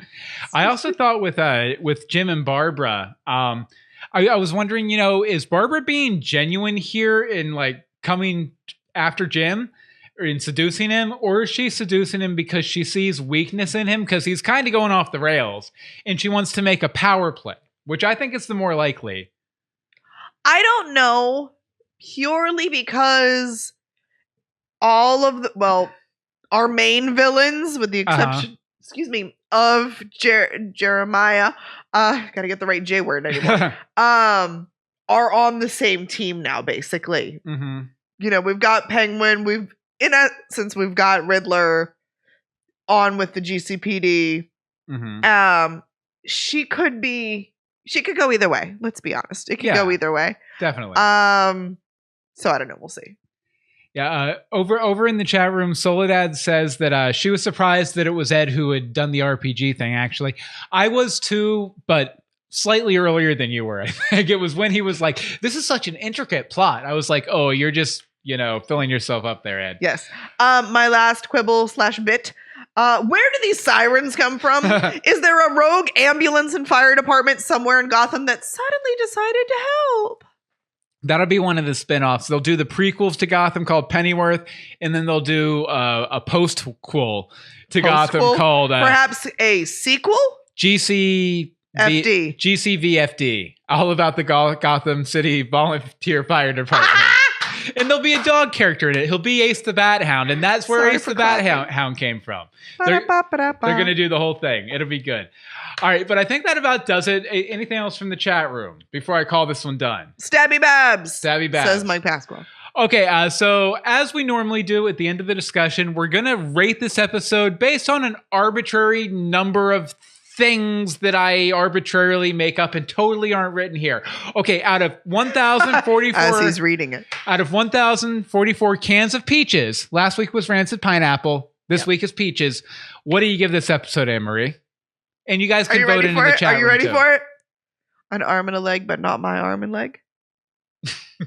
I also thought with Jim and Barbara, I was wondering, is Barbara being genuine here in like coming after Jim or in seducing him, or is she seducing him because she sees weakness in him because he's kind of going off the rails and she wants to make a power play, which I think is the more likely. I don't know, purely because all of our main villains, with the exception, of Jeremiah, gotta get the right J word anymore, are on the same team now, basically. Mm-hmm. we've got Penguin. Since we've got Riddler on with the GCPD. Mm-hmm. She could go either way. Let's be honest. It could go either way. Definitely. So I don't know. We'll see. Yeah. Over in the chat room, Soledad says that she was surprised that it was Ed who had done the RPG thing. Actually, I was too, but slightly earlier than you were. I think it was when he was like, "This is such an intricate plot." I was like, "Oh, you're just filling yourself up there, Ed." Yes. My last quibble / bit. Where do these sirens come from? Is there a rogue ambulance and fire department somewhere in Gotham that suddenly decided to help? That'll be one of the spinoffs. They'll do the prequels to Gotham called Pennyworth, and then they'll do a postquel to Gotham called perhaps a sequel? GCVFD. All about the Gotham City Volunteer Fire Department. And there'll be a dog character in it. He'll be Ace the Bat Hound, and that's where Ace the Bat Hound came from. They're going to do the whole thing. It'll be good. All right, but I think that about does it. Anything else from the chat room before I call this one done? Stabby Babs. Says Mike Pasquale. Okay, so as we normally do at the end of the discussion, we're going to rate this episode based on an arbitrary number of things that I arbitrarily make up and totally aren't written here. Okay, out of 1,044... As he's reading it. Out of 1,044 cans of peaches, last week was rancid pineapple, this week is peaches, what do you give this episode, Anne-Marie? And you guys can vote in the chat room. Are you ready for it? An arm and a leg, but not my arm and leg.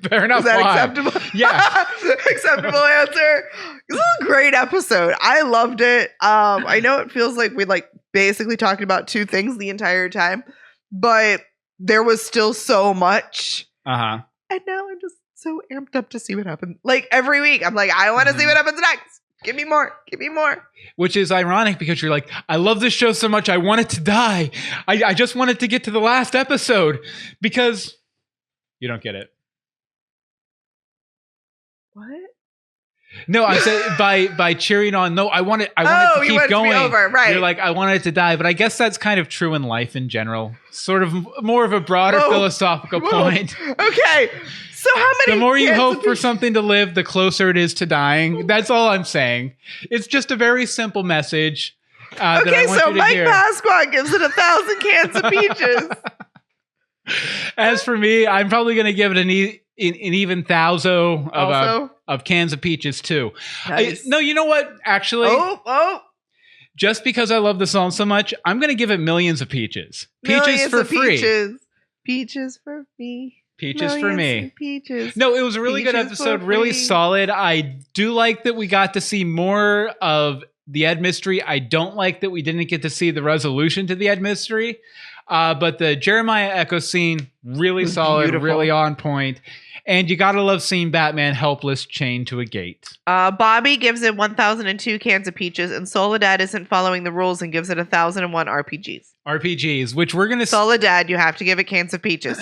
Fair enough. Is that acceptable? Yeah. Acceptable answer. This is a great episode. I loved it. I know it feels like we basically talking about two things the entire time, but there was still so much. Uh-huh. And now I'm just so amped up to see what happens. Like every week, I'm like, I want to see what happens next. Give me more. Give me more. Which is ironic because you're like, I love this show so much. I want it to die. I just wanted to get to the last episode because you don't get it. What? No, I said by cheering on. No, I want it to keep going. Over, right? You're like, I want it to die, but I guess that's kind of true in life in general. Sort of more of a broader philosophical point. Okay, so how many? The more you hope for something to live, the closer it is to dying. That's all I'm saying. It's just a very simple message. Okay, so Mike Pasquale gives it 1,000 cans of peaches. As for me, I'm probably going to give it an even thouso of cans of peaches too. Nice. No, you know what? Actually, just because I love the song so much, I'm going to give it millions of peaches. Peaches for free. Peaches for me. Peaches for me. Peaches. No, it was a really good episode. Really solid. I do like that we got to see more of the Ed mystery. I don't like that we didn't get to see the resolution to the Ed mystery. But the Jeremiah Echo scene, really solid, beautiful. Really on point. And you gotta love seeing Batman helpless chained to a gate. Bobby gives it 1,002 cans of peaches, and Soledad isn't following the rules and gives it 1,001 RPGs. RPGs, which we're gonna... Soledad, you have to give it cans of peaches.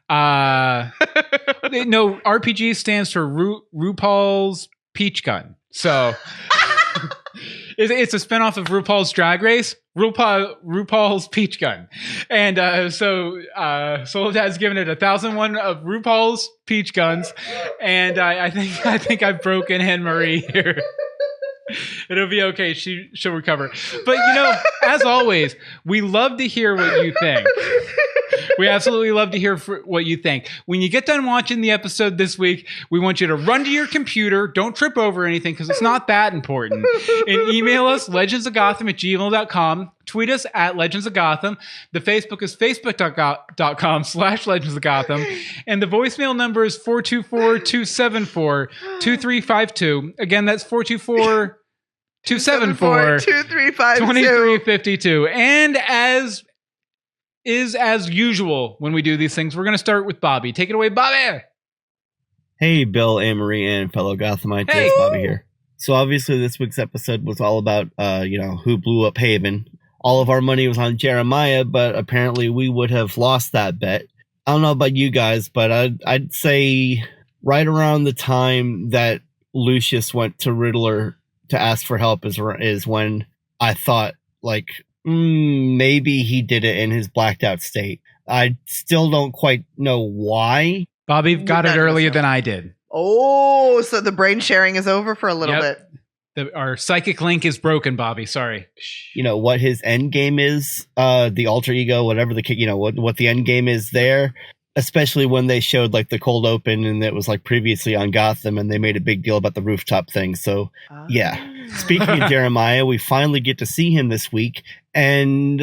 No, RPG stands for RuPaul's Peach Gun. So... It's a spinoff of RuPaul's Drag Race, RuPaul's Peach Gun. And so Soledad's given it 1,001 of RuPaul's Peach Guns. And I think I've broken Anne-Marie here. It'll be okay. She'll recover. But, as always, we love to hear what you think. We absolutely love to hear what you think. When you get done watching the episode this week, we want you to run to your computer. Don't trip over anything because it's not that important. And email us, legendsofgotham@gmail.com. Tweet us at Legends of Gotham. The Facebook is facebook.com/legendsofgotham. And the voicemail number is 424-274-2352. Again, that's 424-274-2352. And as usual when we do these things, we're going to start with Bobby. Take it away, Bobby. Hey, Bill, Anne-Marie, and fellow Gothamites. Hey. It's Bobby here. So obviously this week's episode was all about, who blew up Haven. All of our money was on Jeremiah, but apparently we would have lost that bet. I don't know about you guys, but I'd say right around the time that Lucius went to Riddler to ask for help is when I thought, maybe he did it in his blacked out state. I still don't quite know why. Bobby got it earlier than I did. Oh, so the brain sharing is over for a little Yep. bit. Our psychic link is broken, Bobby. Sorry. What his end game is, the alter ego, whatever what the end game is there, especially when they showed like the cold open and it was like previously on Gotham and they made a big deal about the rooftop thing. So yeah, speaking of Jeremiah, we finally get to see him this week and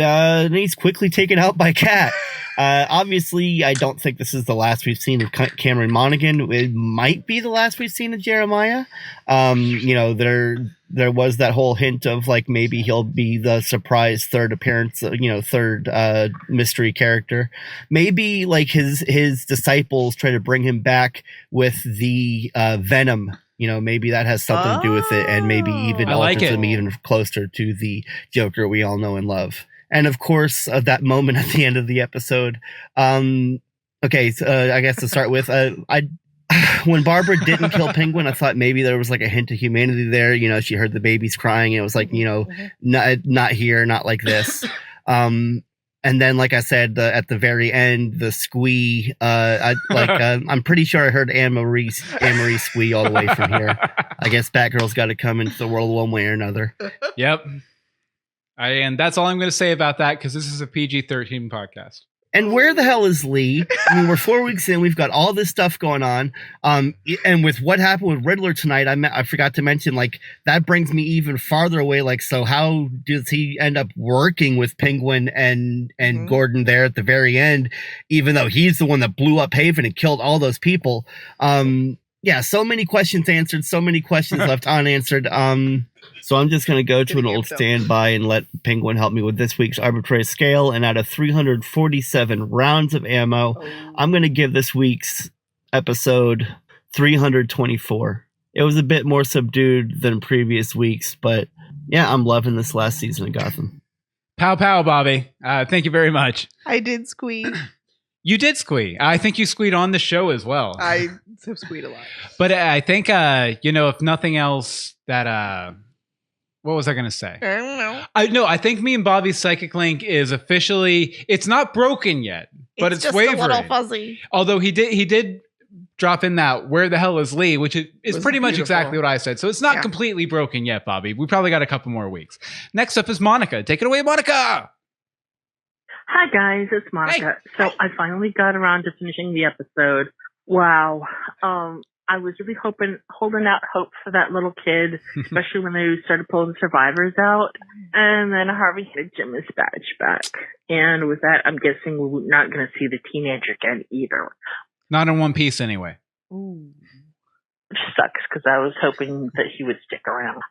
he's quickly taken out by Kat. Obviously, I don't think this is the last we've seen of Cameron Monaghan. It might be the last we've seen of Jeremiah. There was that whole hint of like maybe he'll be the surprise third appearance, third mystery character. Maybe like his disciples try to bring him back with the Venom. Maybe that has something to do with it, and maybe even alters him even closer to the Joker we all know and love. And of course, that moment at the end of the episode. I guess to start with, when Barbara didn't kill Penguin, I thought maybe there was like a hint of humanity there. She heard the babies crying. And it was like, not here, not like this. And then, like I said, at the very end, the squee. I'm pretty sure I heard Anne Marie squee all the way from here. I guess Batgirl's got to come into the world one way or another. Yep. And that's all I'm going to say about that because this is a PG-13 podcast. And where the hell is Lee? I mean, we're 4 weeks in. We've got all this stuff going on. And with what happened with Riddler tonight, I forgot to mention, like, that brings me even farther away. Like, so how does he end up working with Penguin and Gordon there at the very end, even though he's the one that blew up Haven and killed all those people? Yeah, so many questions answered, so many questions left unanswered. So I'm just going to go to an old standby and let Penguin help me with this week's arbitrary scale. And out of 347 rounds of ammo, I'm going to give this week's episode 324. It was a bit more subdued than previous weeks, but yeah, I'm loving this last season of Gotham. Pow pow, Bobby. Thank you very much. I did squeak. You did squee. I think you squeed on the show as well. I have squeed a lot. But I think, if nothing else, that what was I going to say? I don't know. I think me and Bobby's psychic link is officially, it's not broken yet, but it's just wavering. a little fuzzy. Although he did drop in that "where the hell is Lee," which is pretty much exactly what I said. So it's not completely broken yet, Bobby. We probably got a couple more weeks. Next up is Monica. Take it away, Monica. Hi guys, it's Monica. Hey. So I finally got around to finishing the episode. Wow. I was really holding out hope for that little kid, especially when they started pulling survivors out. And then Harvey had Jim's badge back. And with that, I'm guessing we're not going to see the teenager again either. Not in One Piece anyway. Ooh. Which sucks because I was hoping that he would stick around.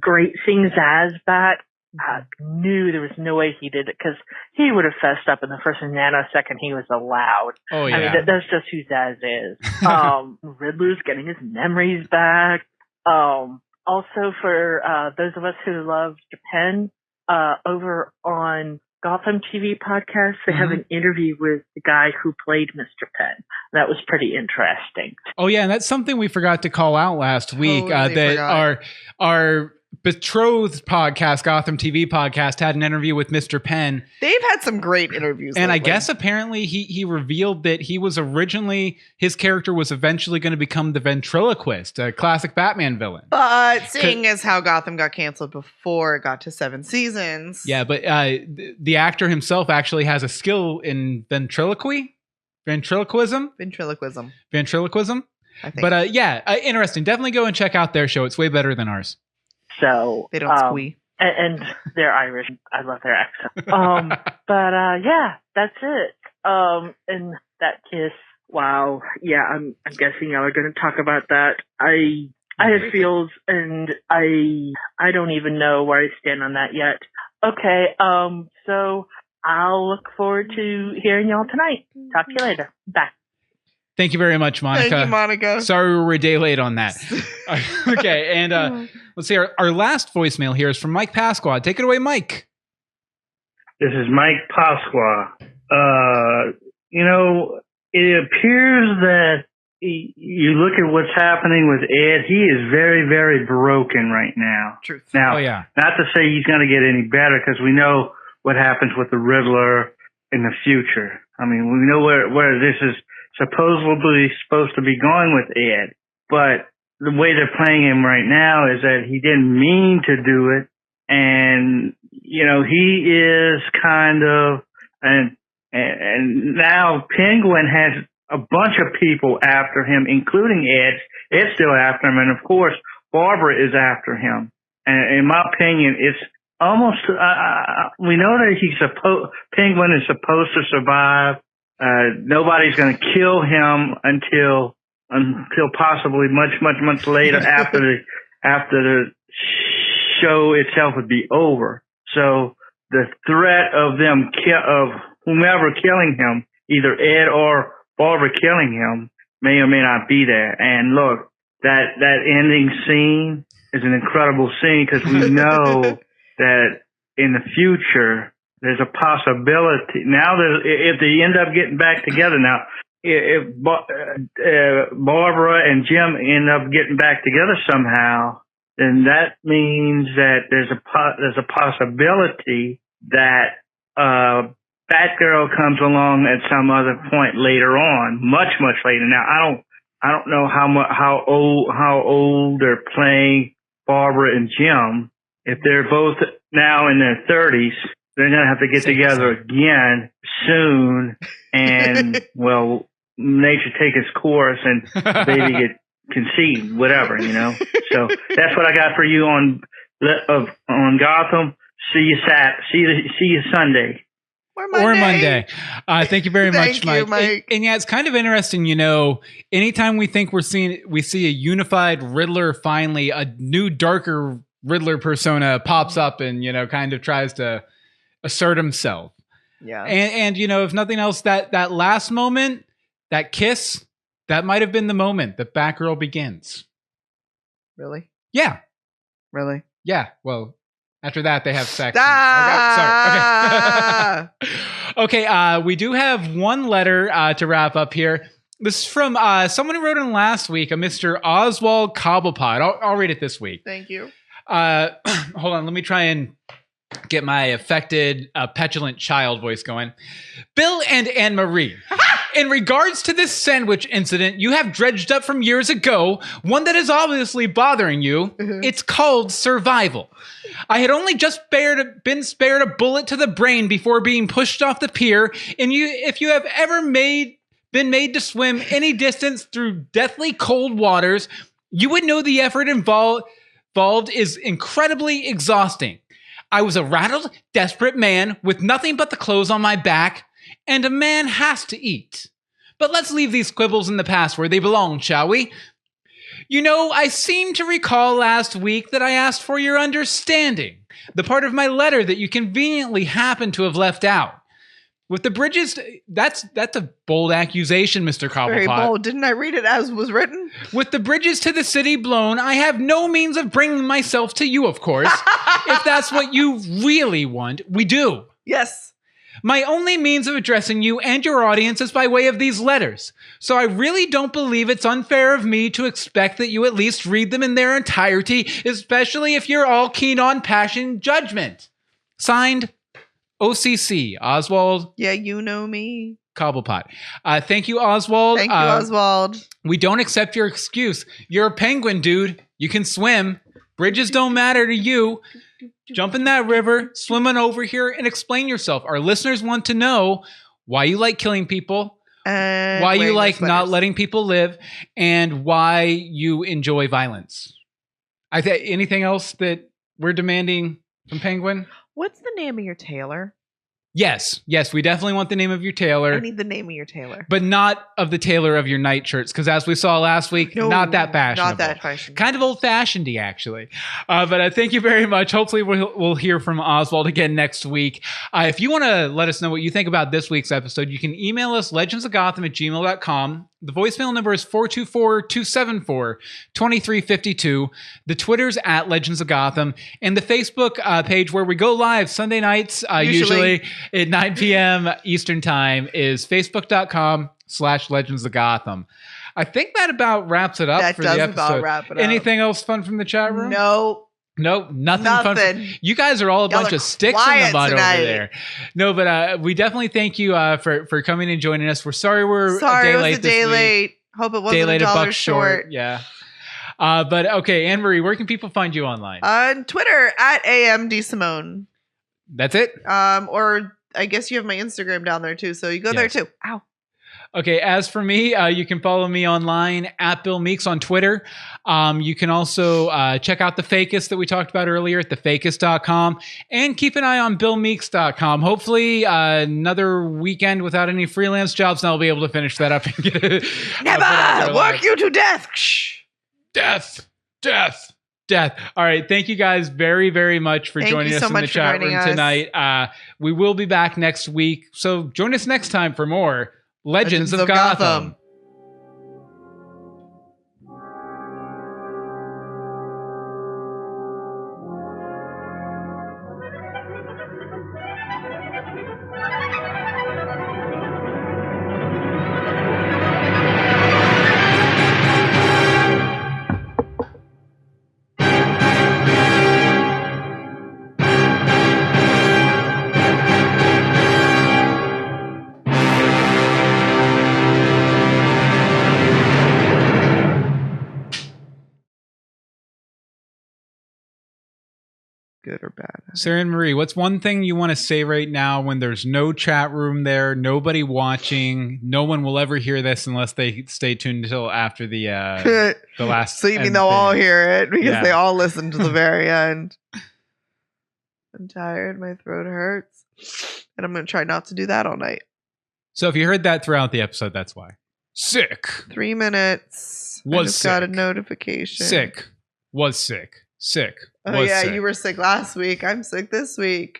Great seeing Zsasz back. I knew there was no way he did it because he would have fessed up in the first nanosecond he was allowed. Oh, yeah. I mean, that's just who Zsasz is. Riddler's getting his memories back. Also, for those of us who love Japan, over on Gotham TV podcast, they have an interview with the guy who played Mr. Penn. That was pretty interesting. Oh, yeah, and that's something we forgot to call out last week. That our betrothed podcast, Gotham TV podcast, had an interview with Mr. Penn. They've had some great interviews. And lately. I guess apparently he revealed that his character was eventually going to become the ventriloquist, a classic Batman villain. But seeing as how Gotham got canceled before it got to 7 seasons. Yeah, but the actor himself actually has a skill in ventriloquism. I think. But interesting. Definitely go and check out their show. It's way better than ours. So they don't squee. And they're Irish. I love their accent. That's it. And that kiss. Wow. Yeah, I'm guessing y'all are going to talk about that. I had feels, and I don't even know where I stand on that yet. Okay. So I'll look forward to hearing y'all tonight. Talk to you later. Bye. Thank you very much, Monica. Thank you, Monica. Sorry we were a day late on that. Okay, and let's see. Our last voicemail here is from Mike Pasqua. Take it away, Mike. This is Mike Pasqua. It appears that you look at what's happening with Ed. He is very, very broken right now. Truth. Now, not to say he's going to get any better because we know what happens with the Riddler in the future. I mean, we know where this is supposedly supposed to be going with Ed. But the way they're playing him right now is that he didn't mean to do it. And, you know, he is kind of, and now Penguin has a bunch of people after him, including Ed. Ed's still after him. And of course, Barbara is after him. And in my opinion, it's almost, we know that Penguin is supposed to survive. Nobody's going to kill him until possibly much later after the show itself would be over. So the threat of them of whomever killing him, either Ed or Barbara killing him, may or may not be there. And look, that ending scene is an incredible scene because we know that in the future there's a possibility. Now, if they end up getting back together, now if Barbara and Jim end up getting back together somehow, then that means that there's a possibility that Batgirl comes along at some other point later on, much later. Now, I don't know how old they're playing Barbara and Jim. If they're both now in their 30s, they're going to have to get together again soon. And, well, nature take its course and baby get conceived, whatever, you know. So that's what I got for you on Gotham. See you Sunday. Or Monday. Thank you very much, Thank you, Mike. And yeah, it's kind of interesting, you know, anytime we think we see a unified Riddler, finally a new darker Riddler persona pops up and, you know, kind of tries to assert himself. Yeah. And you know, if nothing else, that last moment, that kiss, that might have been the moment that Batgirl begins. Really? Yeah. Really? Yeah. Well, after that, they have sex. Ah! Okay. Okay. We do have one letter to wrap up here. This is from someone who wrote in last week, a Mr. Oswald Cobblepot. I'll read it this week. Thank you. Hold on. Let me try and get my affected, petulant child voice going. Bill and Anne-Marie. In regards to this sandwich incident you have dredged up from years ago, one that is obviously bothering you, it's called survival. I had only just been spared a bullet to the brain before being pushed off the pier, and if you have ever been made to swim any distance through deathly cold waters, you would know the effort involved is incredibly exhausting. I was a rattled, desperate man with nothing but the clothes on my back, and a man has to eat. But let's leave these quibbles in the past where they belong, shall we? You know, I seem to recall last week that I asked for your understanding, the part of my letter that you conveniently happened to have left out. With the bridges, that's a bold accusation, Mr. Cobblepot. Very bold. Didn't I read it as was written? With the bridges to the city blown, I have no means of bringing myself to you, of course. If that's what you really want, we do. Yes. My only means of addressing you and your audience is by way of these letters. So I really don't believe it's unfair of me to expect that you at least read them in their entirety, especially if you're all keen on passion judgment. Signed, OCC, Oswald. Yeah, you know me. Cobblepot. Thank you, Oswald. Thank you, Oswald. We don't accept your excuse. You're a penguin, dude. You can swim. Bridges don't matter to you. Jump in that river, swim on over here, and explain yourself. Our listeners want to know why you like killing people, why you like not letting people live, and why you enjoy violence. Anything else that we're demanding from Penguin? What's the name of your tailor? Yes, we definitely want the name of your tailor. I need the name of your tailor. But not of the tailor of your nightshirts, because as we saw last week, not that fashionable. Not that fashionable. Kind of old-fashioned-y, actually. But thank you very much. Hopefully we'll hear from Oswald again next week. If you want to let us know what you think about this week's episode, you can email us legendsofgotham@gmail.com. The voicemail number is 424-274-2352. The Twitter's @Legends of Gotham. And the Facebook page where we go live Sunday nights, usually at 9 p.m. Eastern Time, is facebook.com/Legends of Gotham. I think that about wraps it up for the episode. About wrap it up. Anything else fun from the chat room? No. Nope, nothing fun. Nothing. You guys are all a Y'all bunch are of sticks in the quiet mud tonight. over there. No, but we definitely thank you for coming and joining us. We're sorry we're Sorry, a day it was late a day this week. late. Hope it wasn't Day late, a a dollar buck short. Yeah. But okay, Anne-Marie, where can people find you online? On Twitter at AM DeSimone. That's it? Or I guess you have my Instagram down there too, so you go there Yes. too. Ow. Okay, as for me, you can follow me online at Bill Meeks on Twitter. You can also check out The Fakest that we talked about earlier at thefakest.com, and keep an eye on billmeeks.com. Hopefully, another weekend without any freelance jobs, and I'll be able to finish that up and get it. Never work you to death. Death. All right. Thank you guys very, very much for Thank joining you us so in the much for chat joining room us. tonight. We will be back next week. So join us next time for more Legends of Gotham. Good or bad? Sarah and Marie, what's one thing you want to say right now when there's no chat room there, nobody watching, no one will ever hear this unless they stay tuned until after the last. So you mean end they'll all thing. hear it because Yeah. they all listen to the very end. I'm tired. My throat hurts. And I'm going to try not to do that all night. So if you heard that throughout the episode, that's why. Sick. 3 minutes. I Was just got a sick. notification. Sick. Was sick. Sick. Oh, Was yeah. sick. You were sick last week. I'm sick this week.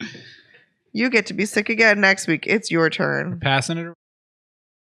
You get to be sick again next week. It's your turn. Passing it around.